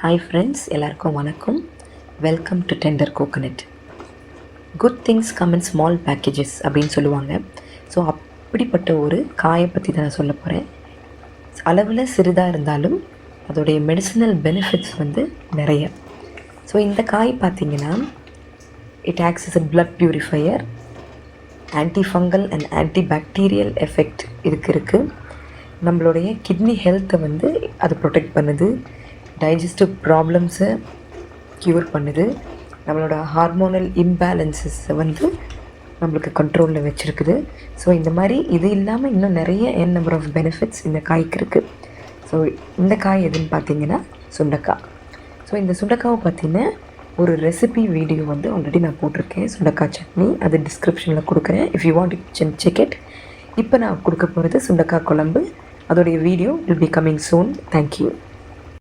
Hi friends, எல்லாருக்கும் வணக்கம். Welcome to tender coconut. Good things come in small packages அப்படின்னு சொல்லுவாங்க. ஸோ அப்படிப்பட்ட ஒரு காயை பற்றி தான் நான் சொல்ல போகிறேன். அளவில் சிறிதாக இருந்தாலும் அதோடைய மெடிசினல் பெனிஃபிட்ஸ் வந்து நிறைய. ஸோ இந்த காய் பார்த்திங்கன்னா it acts as a blood purifier, antifungal and antibacterial effect இதுக்கு இருக்குது. நம்மளுடைய கிட்னி ஹெல்த்தை வந்து அது ப்ரொடெக்ட் பண்ணுது, டைஜஸ்டிவ் ப்ராப்ளம்ஸை க்யூர் பண்ணுது, நம்மளோட ஹார்மோனல் இம்பேலன்சஸை வந்து நம்மளுக்கு கண்ட்ரோலில் வச்சுருக்குது. ஸோ இந்த மாதிரி இது இல்லாமல் இன்னும் நிறைய நம்பர் ஆஃப் பெனிஃபிட்ஸ் இந்த காய்க்கு இருக்குது. ஸோ இந்த காய் எதுன்னு பார்த்தீங்கன்னா சுண்டைக்காய். ஸோ இந்த சுண்டைக்காவை பார்த்தீங்கன்னா ஒரு ரெசிபி வீடியோ வந்து ஆல்ரெடி நான் போட்டிருக்கேன், சுண்டைக்காய் சட்னி. அது டிஸ்கிரிப்ஷனில் கொடுக்குறேன், if you want to check it. இப்போ நான் கொடுக்க போகிறது சுண்டைக்காய் குழம்பு. அதோடைய video will be coming soon. Thank you.